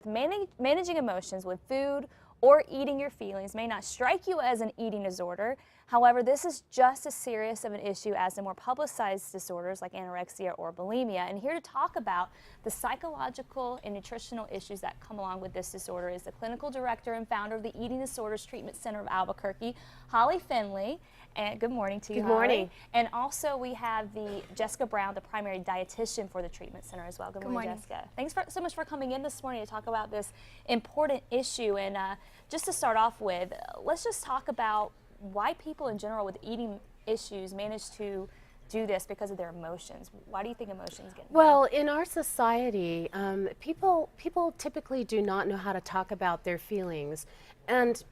managing emotions with food or eating your feelings may not strike you as an eating disorder. However, this is just as serious of an issue as the more publicized disorders like anorexia or bulimia. And here to talk about the psychological and nutritional issues that come along with this disorder is the clinical director and founder of the Eating Disorders Treatment Center of Albuquerque, Holly Finley. And good morning to you, Good morning. Holly. And also we have the Jessica Brown, the primary dietitian for the treatment center as well. Good morning, Jessica. Thanks so much for coming in this morning to talk about this important issue. And just to start off with, let's just talk about why people in general with eating issues manage to do this because of their emotions. Why do you think emotions get involved? Well, in our society, people typically do not know how to talk about their feelings. And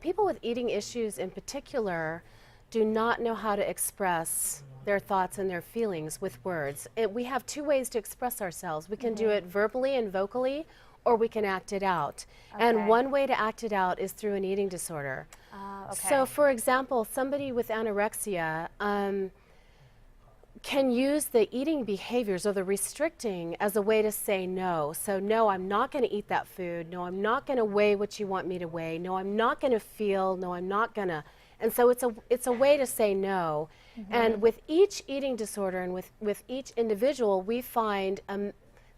people with eating issues in particular do not know how to express their thoughts and their feelings with words. We have two ways to express ourselves. We can do it verbally and vocally, or we can act it out. Okay. And one way to act it out is through an eating disorder. Okay. So, for example, somebody with anorexia can use the eating behaviors or the restricting as a way to say no. So, no, I'm not going to eat that food. No, I'm not going to weigh what you want me to weigh. No, I'm not going to feel. No, I'm not going to. And so it's a way to say no. And with each eating disorder and with each individual, we find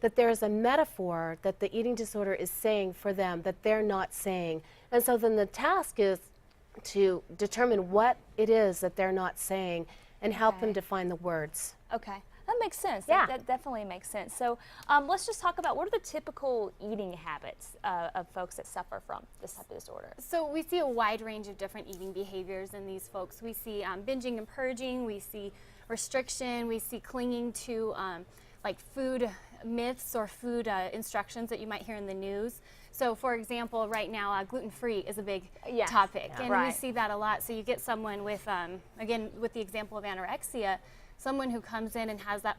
that there is a metaphor that the eating disorder is saying for them that they're not saying. And so then the task is to determine what it is that they're not saying and help them define the words. Okay, that makes sense. Yeah. That definitely makes sense. So let's just talk about what are the typical eating habits of folks that suffer from this type of disorder? So we see a wide range of different eating behaviors in these folks. We see binging and purging, we see restriction, we see clinging to like food myths or food instructions that you might hear in the news. So for example, right now gluten-free is a big topic, and we see that a lot. So you get someone with, again, with the example of anorexia, someone who comes in and has that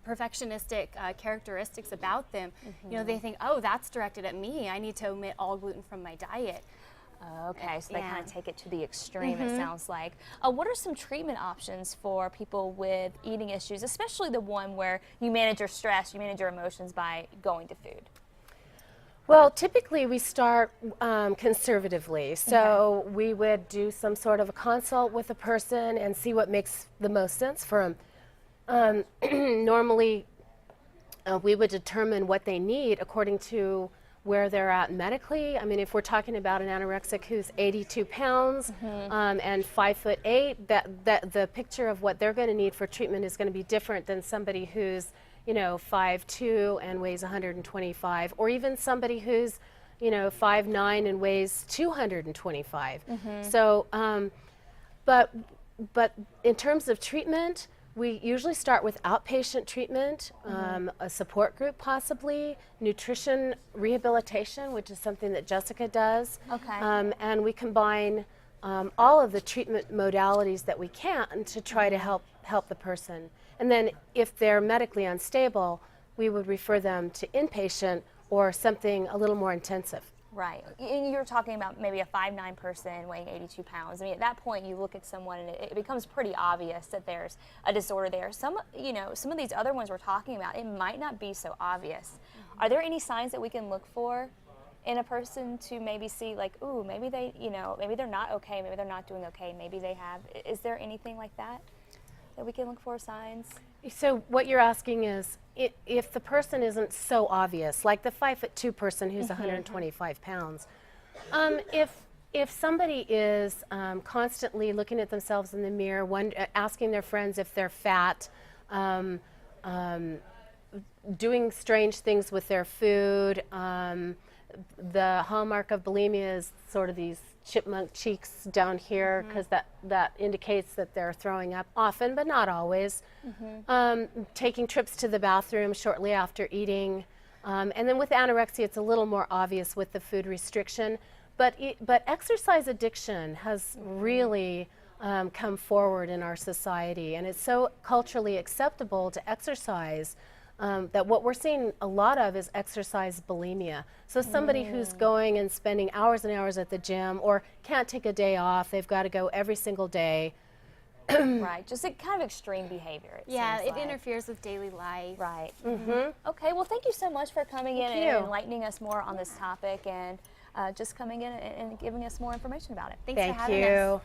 perfectionistic characteristics about them. You know, they think, oh, that's directed at me. I need to omit all gluten from my diet. Okay, so they kind of take it to the extreme, it sounds like. What are some treatment options for people with eating issues, especially the one where you manage your stress, you manage your emotions by going to food? Well, typically we start conservatively. So we would do some sort of a consult with a person and see what makes the most sense for them. Normally, we would determine what they need according to where they're at medically. I mean, if we're talking about an anorexic who's 82 pounds and 5'8", that the picture of what they're going to need for treatment is going to be different than somebody who's, you know, 5'2" and weighs 125, or even somebody who's, you know, 5'9" and weighs 225. So, but in terms of treatment, we usually start with outpatient treatment, a support group possibly, nutrition rehabilitation, which is something that Jessica does. Okay. And we combine all of the treatment modalities that we can to try to help the person. And then if they're medically unstable, we would refer them to inpatient or something a little more intensive. Right. And you're talking about maybe a 5'9" person weighing 82 pounds. I mean, at that point, you look at someone and it becomes pretty obvious that there's a disorder there. Some of these other ones we're talking about, it might not be so obvious. Are there any signs that we can look for in a person to maybe see, like, ooh, maybe they, maybe they're not okay, maybe they're not doing okay, maybe they have? Is there anything like that we can look for, signs? So what you're asking is, if the person isn't so obvious, like the 5'2" person who's 125 pounds, if somebody is constantly looking at themselves in the mirror, asking their friends if they're fat, doing strange things with their food, the hallmark of bulimia is sort of these chipmunk cheeks down here, because that indicates that they're throwing up often, but not always. Taking trips to the bathroom shortly after eating. And then with anorexia, it's a little more obvious with the food restriction. But exercise addiction has really come forward in our society, and it's so culturally acceptable to exercise that what we're seeing a lot of is exercise bulimia. So somebody who's going and spending hours and hours at the gym, or can't take a day off, they've got to go every single day, Right. Just a kind of extreme behavior. Yeah, seems it like. interferes with daily life. Right. Okay. Well, thank you so much for coming in Thank and you. enlightening us more on this topic and just coming in and giving us more information about it. Thanks Thank for having us. you.